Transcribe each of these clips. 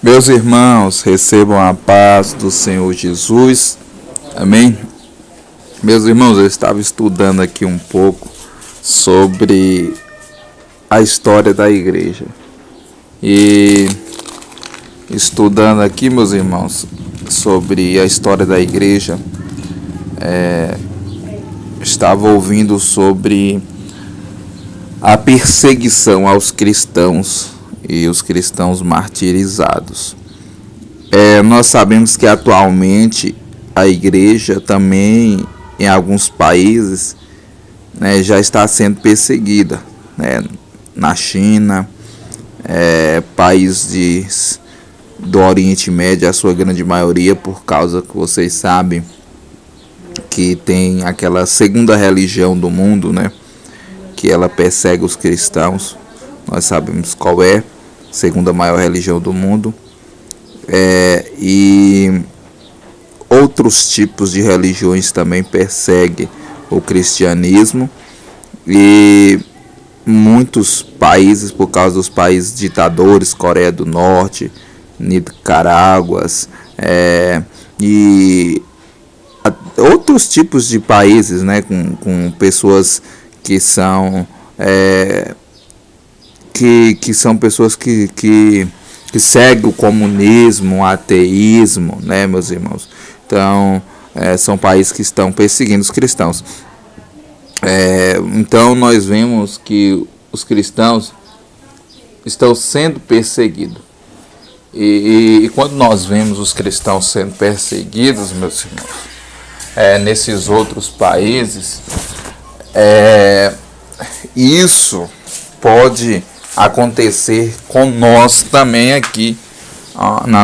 Meus irmãos, recebam a paz do Senhor Jesus. Amém? Meus irmãos, eu estava estudando aqui um pouco sobre a história da igreja. E estudando aqui, meus irmãos, sobre a história da igreja, estava ouvindo sobre a perseguição aos cristãos e os cristãos martirizados. Nós sabemos que atualmente a igreja também, em alguns países, já está sendo perseguida, na China, países do Oriente Médio, a sua grande maioria, por causa que vocês sabem que tem aquela segunda religião do mundo, que ela persegue os cristãos. Nós sabemos qual é, a segunda maior religião do mundo. E outros tipos de religiões também perseguem o cristianismo. E muitos países, por causa dos países ditadores, Coreia do Norte, Nicarágua, e outros tipos de países, com pessoas que são que são pessoas que seguem o comunismo, o ateísmo, meus irmãos. Então, são países que estão perseguindo os cristãos. Então, nós vemos que os cristãos estão sendo perseguidos. E quando nós vemos os cristãos sendo perseguidos, meus irmãos, nesses outros países, isso pode acontecer com nós também aqui na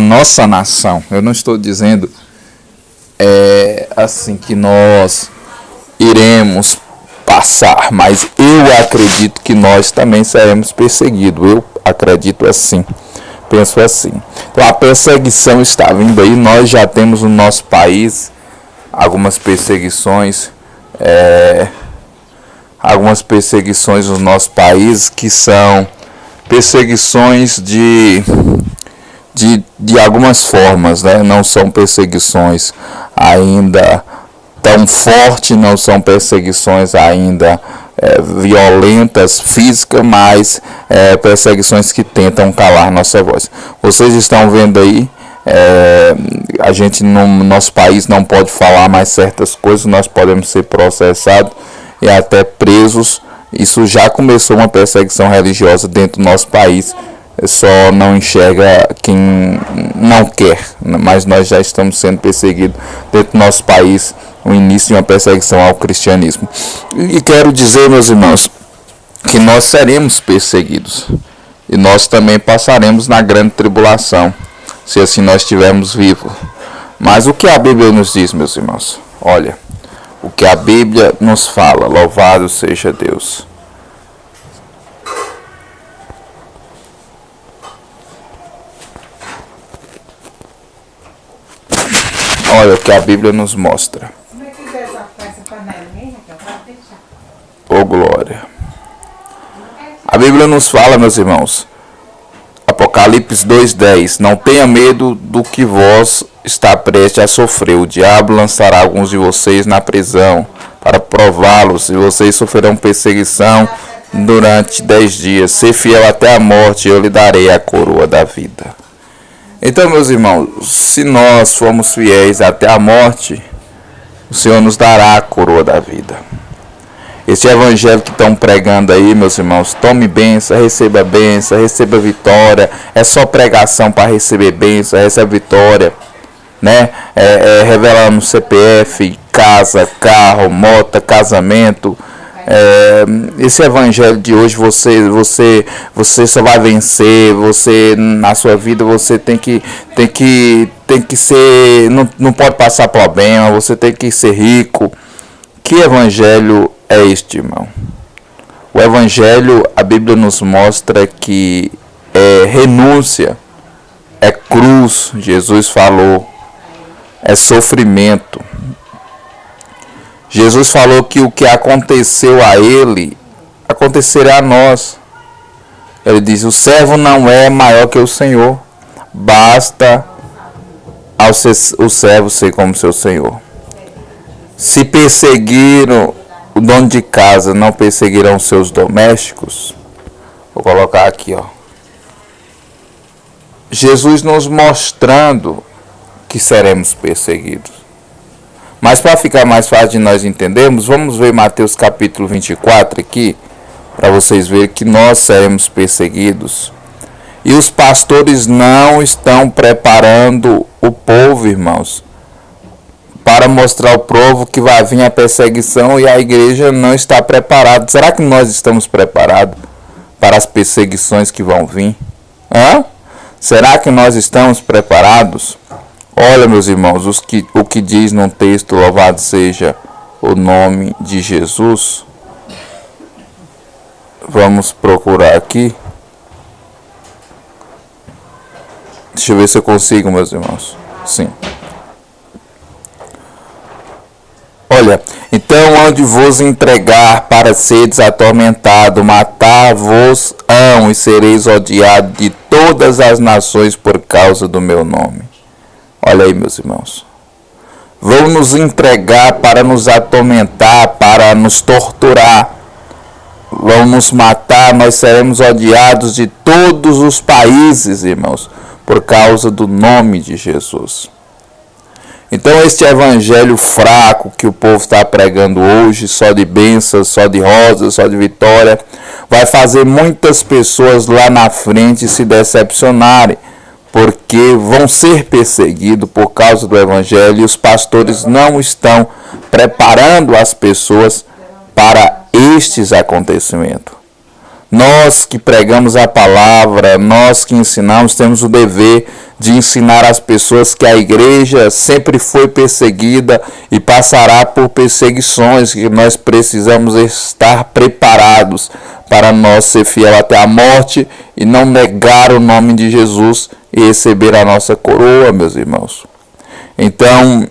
nossa nação. Eu não estou dizendo assim que nós iremos passar, mas eu acredito que nós também seremos perseguidos. Eu acredito assim, penso assim. Então a perseguição está vindo aí. Nós já temos no nosso país algumas perseguições no nosso país, que são perseguições de algumas formas, não são perseguições ainda tão fortes, não são perseguições ainda violentas, físicas, mas perseguições que tentam calar nossa voz. Vocês estão vendo aí, a gente no nosso país não pode falar mais certas coisas, nós podemos ser processados e até presos. Isso já começou uma perseguição religiosa dentro do nosso país, só não enxerga quem não quer, mas nós já estamos sendo perseguidos dentro do nosso país, o início de uma perseguição ao cristianismo. E quero dizer, meus irmãos, que nós seremos perseguidos e nós também passaremos na grande tribulação, se assim nós estivermos vivos. Mas o que a Bíblia nos diz, meus irmãos? Olha, o que a Bíblia nos fala, louvado seja Deus. Olha o que a Bíblia nos mostra. Oh, glória. A Bíblia nos fala, meus irmãos, Apocalipse 2:10, não tenha medo do que vós está prestes a sofrer. O diabo lançará alguns de vocês na prisão para prová-los, e vocês sofrerão perseguição durante 10 dias. Ser fiel até a morte, eu lhe darei a coroa da vida. Então, meus irmãos, se nós formos fiéis até a morte, o Senhor nos dará a coroa da vida. Este evangelho que estão pregando aí, meus irmãos, tome bênção, receba vitória. É só pregação para receber bênção, recebe vitória, revelando CPF, casa, carro, moto, casamento. Esse evangelho de hoje você só vai vencer. Você na sua vida você tem que ser, não pode passar problema, você tem que ser rico. Que evangelho é este, irmão? O evangelho, a Bíblia nos mostra que é renúncia, é cruz, Jesus falou, é sofrimento. Jesus falou que o que aconteceu a ele acontecerá a nós. Ele diz: o servo não é maior que o Senhor, basta o servo ser como seu Senhor. Se perseguiram o dono de casa, não perseguirão seus domésticos? Vou colocar aqui, ó. Jesus nos mostrando que seremos perseguidos. Mas para ficar mais fácil de nós entendermos, vamos ver Mateus capítulo 24 aqui, para vocês verem que nós seremos perseguidos. E os pastores não estão preparando o povo, irmãos, para mostrar ao povo que vai vir a perseguição, e a igreja não está preparada. Será que nós estamos preparados para as perseguições que vão vir? Será que nós estamos preparados? Olha, meus irmãos, o que diz no texto: louvado seja o nome de Jesus. Vamos procurar aqui. Deixa eu ver se eu consigo, meus irmãos. Sim. Olha, então onde vos entregar para seres atormentado, matar-vos-ão e sereis odiados de todas as nações por causa do meu nome. Olha aí, meus irmãos. Vão nos entregar para nos atormentar, para nos torturar. Vão nos matar, nós seremos odiados de todos os países, irmãos, por causa do nome de Jesus. Então este evangelho fraco que o povo está pregando hoje, só de bênçãos, só de rosas, só de vitória, vai fazer muitas pessoas lá na frente se decepcionarem, porque vão ser perseguidos por causa do evangelho, e os pastores não estão preparando as pessoas para estes acontecimentos. Nós que pregamos a palavra, nós que ensinamos, temos o dever de ensinar as pessoas que a igreja sempre foi perseguida e passará por perseguições, que nós precisamos estar preparados para nós ser fiel até a morte e não negar o nome de Jesus e receber a nossa coroa, meus irmãos. Então,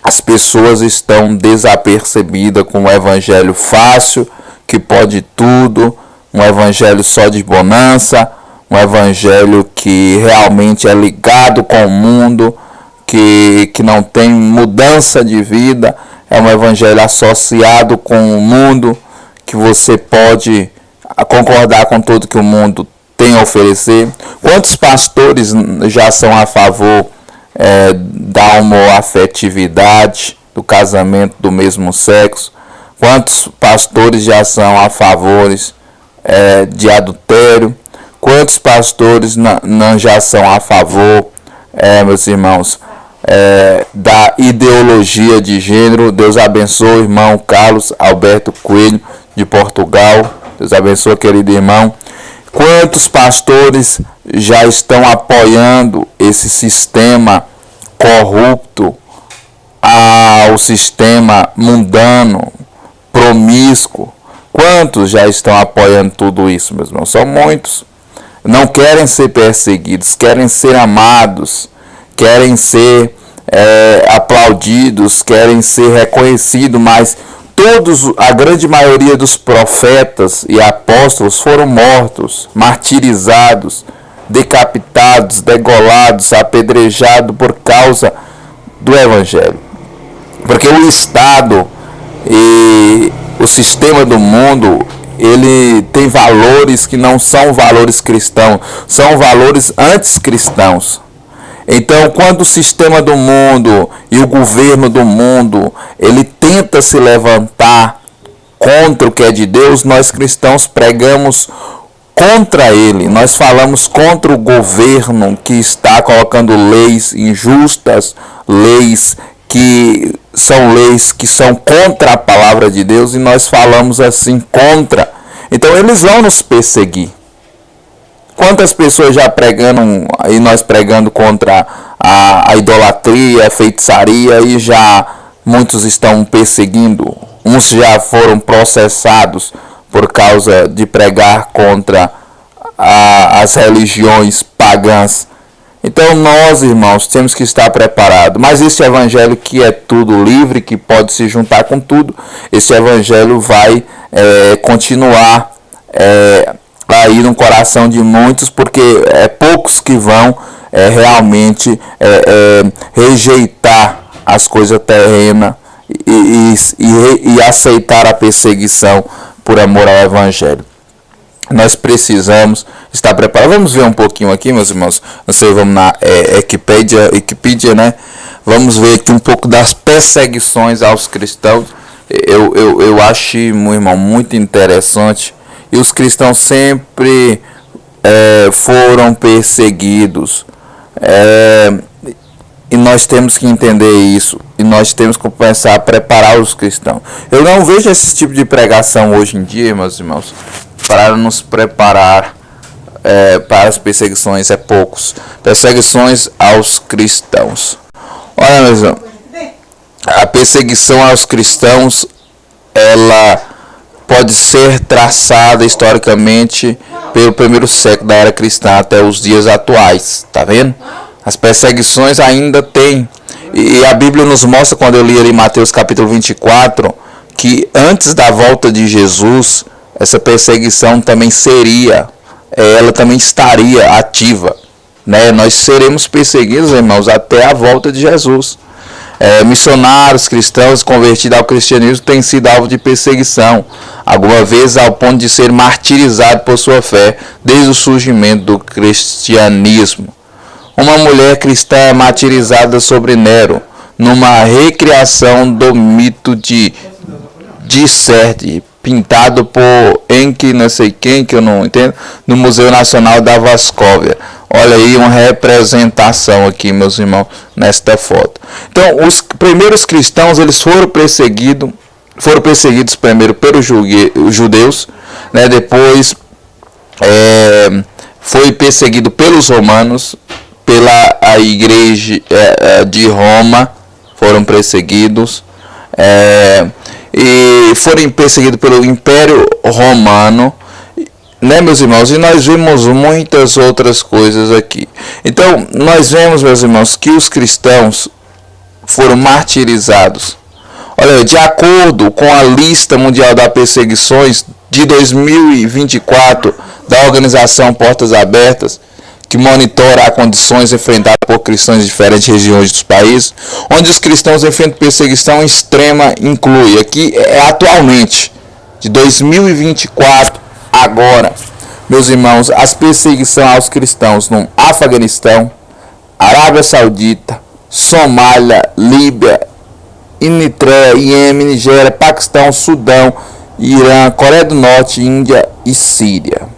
as pessoas estão desapercebidas com o evangelho fácil, que pode tudo, um evangelho só de bonança, um evangelho que realmente é ligado com o mundo, que não tem mudança de vida, é um evangelho associado com o mundo, que você pode concordar com tudo que o mundo tem a oferecer. Quantos pastores já são a favor da homoafetividade, do casamento do mesmo sexo? Quantos pastores já são a favor de adultério? Quantos pastores não já são a favor, meus irmãos, da ideologia de gênero? Deus abençoe o irmão Carlos Alberto Coelho de Portugal. Deus abençoe, querido irmão. Quantos pastores já estão apoiando esse sistema corrupto, ao sistema mundano, promíscuo? Quantos já estão apoiando tudo isso, meus irmãos? São muitos. Não querem ser perseguidos, querem ser amados, querem ser aplaudidos, querem ser reconhecidos, mas a grande maioria dos profetas e apóstolos foram mortos, martirizados, decapitados, degolados, apedrejados por causa do evangelho. Porque o Estado e o sistema do mundo, ele tem valores que não são valores cristãos, são valores anticristãos. Então, quando o sistema do mundo e o governo do mundo, ele tenta se levantar contra o que é de Deus, nós cristãos pregamos contra ele. Nós falamos contra o governo que está colocando leis injustas, leis que são contra a palavra de Deus, e nós falamos assim contra. Então eles vão nos perseguir. Quantas pessoas já pregando, e nós pregando contra a idolatria, a feitiçaria, e já muitos estão perseguindo. Uns já foram processados por causa de pregar contra as religiões pagãs. Então nós, irmãos, temos que estar preparados. Mas esse evangelho que é tudo livre, que pode se juntar com tudo, esse evangelho vai continuar aí no coração de muitos, porque é poucos que vão realmente rejeitar as coisas terrenas e aceitar a perseguição por amor ao Evangelho. Nós precisamos estar preparados. Vamos ver um pouquinho aqui, meus irmãos. Não sei, vamos na Wikipedia, né? Vamos ver aqui um pouco das perseguições aos cristãos. Eu achei, meu irmão, muito interessante. E os cristãos sempre foram perseguidos. E nós temos que entender isso. E nós temos que começar a preparar os cristãos. Eu não vejo esse tipo de pregação hoje em dia, meus irmãos, para nos preparar para as perseguições. É poucos. Perseguições aos cristãos. Olha, meus irmãos, a perseguição aos cristãos, ela pode ser traçada historicamente pelo primeiro século da era cristã até os dias atuais. Tá vendo? As perseguições ainda tem. E a Bíblia nos mostra, quando eu li ali Mateus capítulo 24, que antes da volta de Jesus, essa perseguição também ela também estaria ativa, né? Nós seremos perseguidos, irmãos, até a volta de Jesus. Missionários cristãos convertidos ao cristianismo têm sido alvo de perseguição, alguma vez ao ponto de ser martirizado por sua fé, desde o surgimento do cristianismo. Uma mulher cristã é martirizada sobre Nero, numa recriação do mito de Dicerte, pintado por Henke, não sei quem, que eu não entendo, no Museu Nacional da Vascóvia. Olha aí uma representação aqui, meus irmãos, nesta foto. Então, os primeiros cristãos, eles foram perseguidos primeiro pelos judeus, né? Depois foi perseguido pelos romanos, pela igreja de Roma, foram perseguidos, e foram perseguidos pelo Império Romano, né, meus irmãos? E nós vimos muitas outras coisas aqui. Então, nós vemos, meus irmãos, que os cristãos foram martirizados. Olha, de acordo com a lista mundial das perseguições de 2024 da organização Portas Abertas, que monitora as condições enfrentadas por cristãos em diferentes regiões dos países, onde os cristãos enfrentam perseguição extrema, inclui aqui atualmente, de 2024 agora, meus irmãos, as perseguições aos cristãos no Afeganistão, Arábia Saudita, Somália, Líbia, Eritreia, Iêmen, Nigéria, Paquistão, Sudão, Irã, Coreia do Norte, Índia e Síria.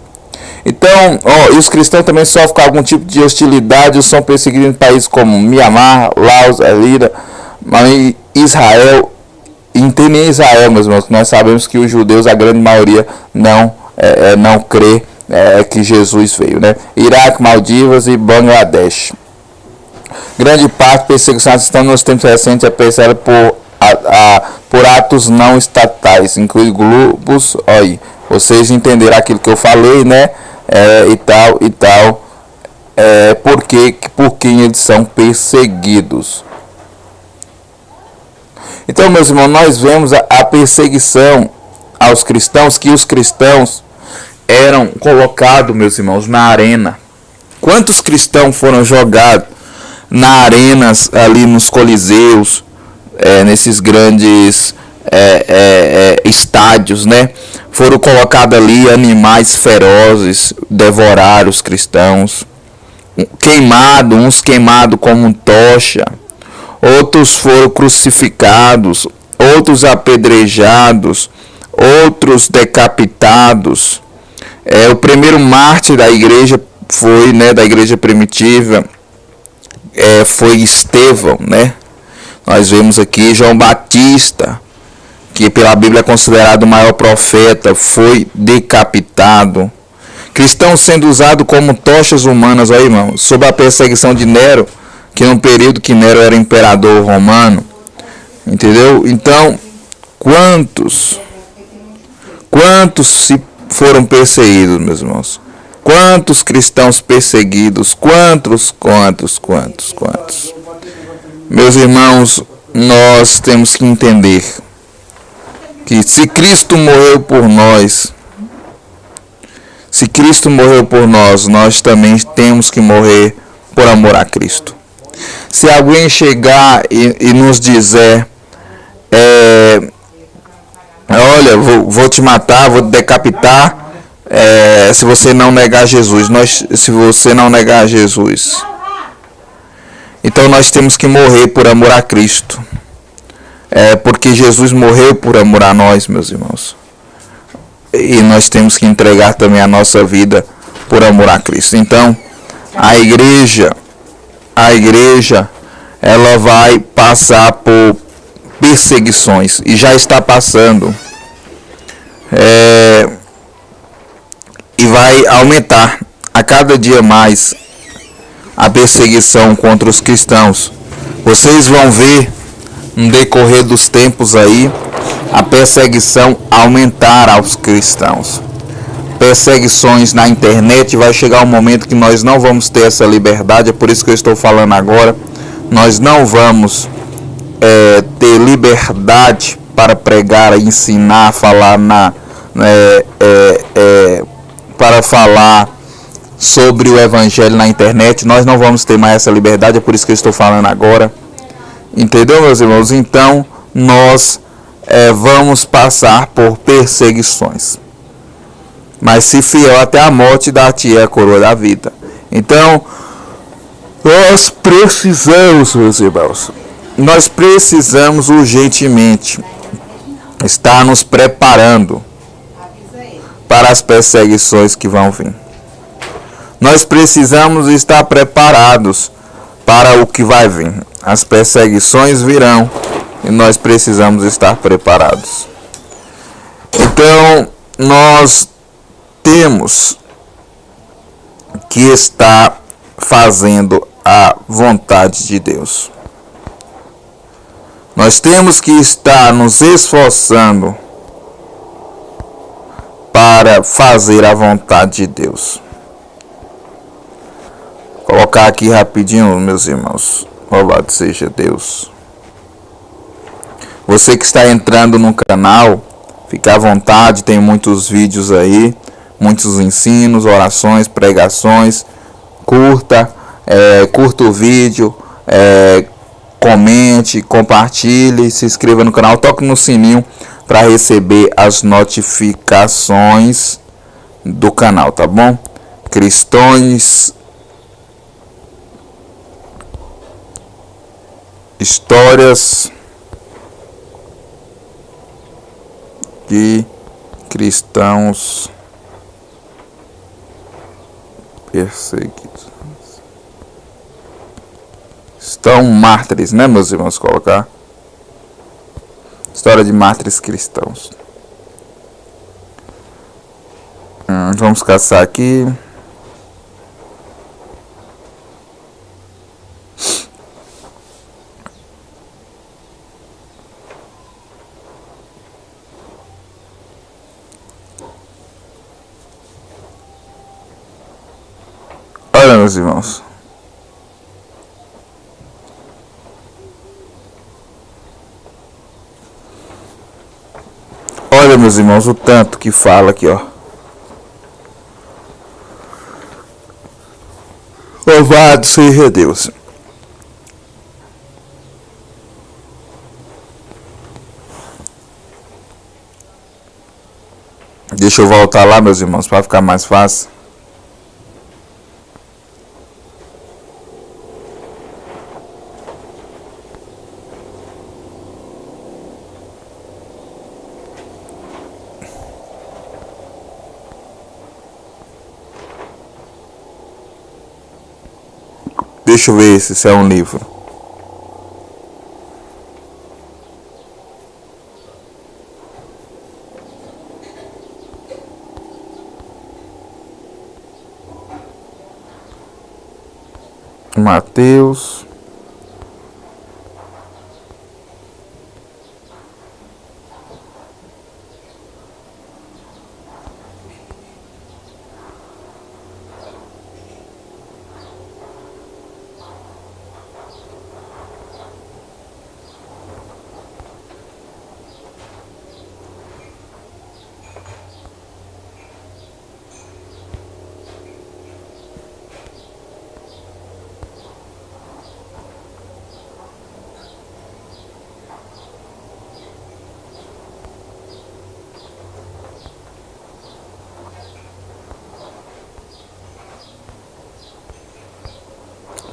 Então, e os cristãos também sofrem com algum tipo de hostilidade, são perseguidos em países como Mianmar, Laos, Líria, Israel, e nem Israel, meus irmãos, que nós sabemos que os judeus, a grande maioria, não crê que Jesus veio, né? Iraque, Maldivas e Bangladesh. Grande parte da perseguição cristã nos tempos recentes é perseguida por atos não estatais, inclui grupos, vocês entenderam aquilo que eu falei, né? Por quem eles são perseguidos. Então, meus irmãos, nós vemos a perseguição aos cristãos, que os cristãos eram colocados, meus irmãos, na arena. Quantos cristãos foram jogados na arenas, ali nos coliseus, nesses grandes estádios, né? Foram colocados ali animais ferozes, devoraram os cristãos, uns queimados como tocha, outros foram crucificados, outros apedrejados, outros decapitados. O primeiro mártir da igreja foi, né, da igreja primitiva, foi Estevão, né? Nós vemos aqui João Batista, que pela Bíblia é considerado o maior profeta, foi decapitado. Cristãos sendo usados como tochas humanas, aí, irmão, sob a perseguição de Nero, que no período que Nero era imperador romano. Entendeu? Então, quantos se foram perseguidos, meus irmãos? Quantos cristãos perseguidos? Quantos? Meus irmãos, nós temos que entender que se Cristo morreu por nós, Se Cristo morreu por nós, nós também temos que morrer por amor a Cristo. Se alguém chegar e nos dizer, olha, vou te matar, vou te decapitar, se você não negar Jesus, se você não negar Jesus, então nós temos que morrer por amor a Cristo, porque Jesus morreu por amor a nós, meus irmãos, e nós temos que entregar também a nossa vida por amor a Cristo. Então, a igreja, ela vai passar por perseguições e já está passando, e vai aumentar a cada dia mais a perseguição contra os cristãos. Vocês vão ver no decorrer dos tempos aí a perseguição aumentar aos cristãos. Perseguições na internet, vai chegar um momento que nós não vamos ter essa liberdade, é por isso que eu estou falando agora. Nós não vamos ter liberdade para pregar, ensinar, falar para falar sobre o evangelho na internet. Nós não vamos ter mais essa liberdade, é por isso que eu estou falando agora. Entendeu, meus irmãos? Então, nós vamos passar por perseguições. Mas se fiel até a morte, dar-te a coroa da vida. Então, nós precisamos, meus irmãos, nós precisamos urgentemente estar nos preparando para as perseguições que vão vir. Nós precisamos estar preparados para o que vai vir. As perseguições virão e nós precisamos estar preparados. Então, nós temos que estar fazendo a vontade de Deus. Nós temos que estar nos esforçando para fazer a vontade de Deus. Vou colocar aqui rapidinho, meus irmãos. Louvado seja Deus. Você que está entrando no canal, fique à vontade, tem muitos vídeos aí, muitos ensinos, orações, pregações. Curta o vídeo, comente, compartilhe, se inscreva no canal, toque no sininho para receber as notificações do canal, tá bom? Cristões, histórias de cristãos perseguidos. Estão mártires, né, meus irmãos? Colocar história de mártires cristãos. Vamos caçar aqui. Olha, meus irmãos. Olha, meus irmãos, o tanto que fala aqui, ó. Louvado seja Deus. Deixa eu voltar lá, meus irmãos, para ficar mais fácil. Deixa eu ver se isso é um livro. Mateus.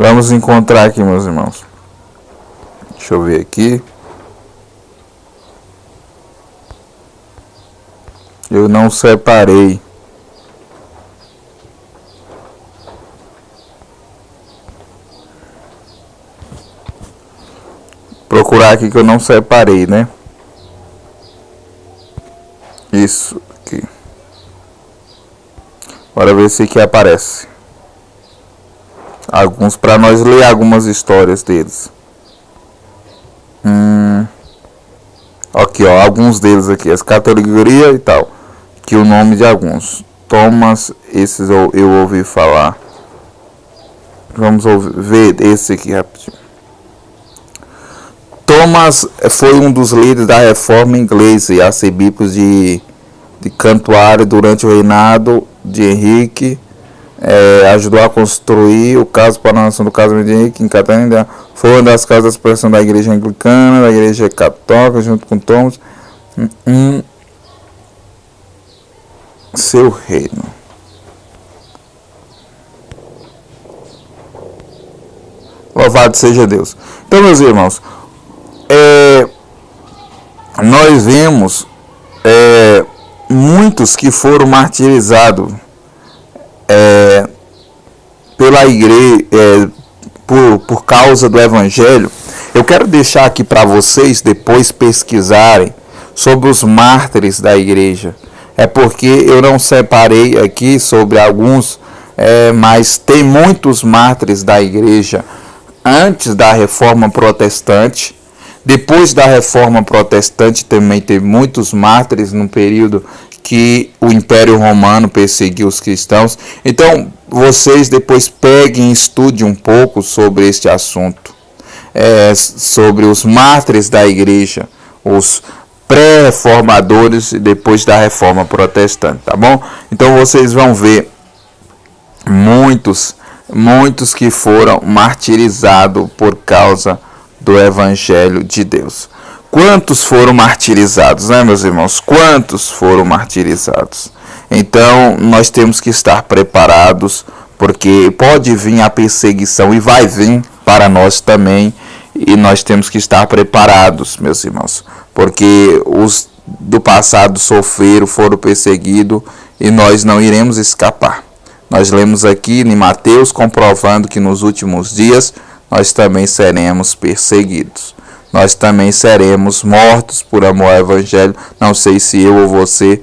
Vamos encontrar aqui, meus irmãos. Deixa eu ver aqui. Eu não separei. Procurar aqui que eu não separei, né? Isso aqui. Bora ver se aqui aparece. Alguns, para nós ler algumas histórias deles. Aqui, ó, alguns deles aqui, as categorias e tal. Que o nome de alguns. Thomas, esses eu ouvi falar. Vamos ver esse aqui rapidinho. Thomas foi um dos líderes da reforma inglesa e arcebispo de Cantuária durante o reinado de Henrique. Ajudou a construir o caso para a nação do casamento de Henrique em Catarina. Foi uma das casas de expressão da igreja anglicana, da igreja católica, junto com Thomas. Seu reino. Louvado seja Deus. Então, meus irmãos, nós vemos muitos que foram martirizados pela igreja, por causa do evangelho. Eu quero deixar aqui para vocês depois pesquisarem sobre os mártires da igreja. É porque eu não separei aqui sobre alguns, mas tem muitos mártires da igreja antes da reforma protestante. Depois da reforma protestante também teve muitos mártires no período que o Império Romano perseguiu os cristãos. Então, vocês depois peguem e estudem um pouco sobre este assunto, sobre os mártires da igreja, os pré-reformadores depois da reforma protestante, tá bom? Então, vocês vão ver muitos que foram martirizados por causa do Evangelho de Deus. Quantos foram martirizados, né, meus irmãos? Quantos foram martirizados? Então, nós temos que estar preparados, porque pode vir a perseguição e vai vir para nós também, e nós temos que estar preparados, meus irmãos, porque os do passado sofreram, foram perseguidos, e nós não iremos escapar. Nós lemos aqui em Mateus, comprovando que nos últimos dias nós também seremos perseguidos. Nós também seremos mortos por amor ao Evangelho. Não sei se eu ou você,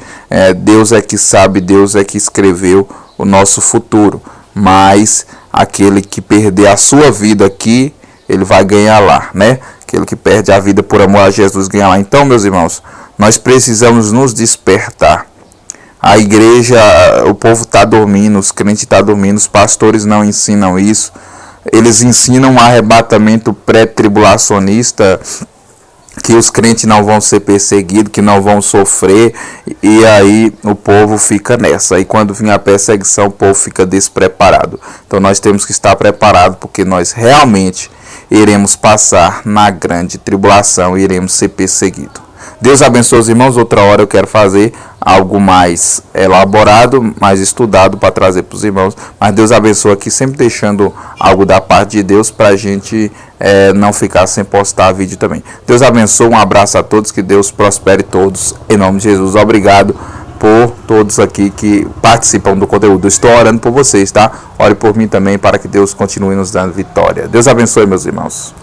Deus é que sabe, Deus é que escreveu o nosso futuro. Mas aquele que perder a sua vida aqui, ele vai ganhar lá, né? Aquele que perde a vida por amor a Jesus ganha lá. Então, meus irmãos, nós precisamos nos despertar. A igreja, o povo está dormindo, os crentes estão dormindo, os pastores não ensinam isso. Eles ensinam um arrebatamento pré-tribulacionista, que os crentes não vão ser perseguidos, que não vão sofrer, e aí o povo fica nessa. E quando vem a perseguição, o povo fica despreparado. Então nós temos que estar preparados, porque nós realmente iremos passar na grande tribulação e iremos ser perseguidos. Deus abençoe os irmãos. Outra hora eu quero fazer algo mais elaborado, mais estudado para trazer para os irmãos. Mas Deus abençoe aqui, sempre deixando algo da parte de Deus para a gente não ficar sem postar vídeo também. Deus abençoe, um abraço a todos, que Deus prospere todos, em nome de Jesus. Obrigado por todos aqui que participam do conteúdo. Estou orando por vocês, tá? Ore por mim também, para que Deus continue nos dando vitória. Deus abençoe, meus irmãos.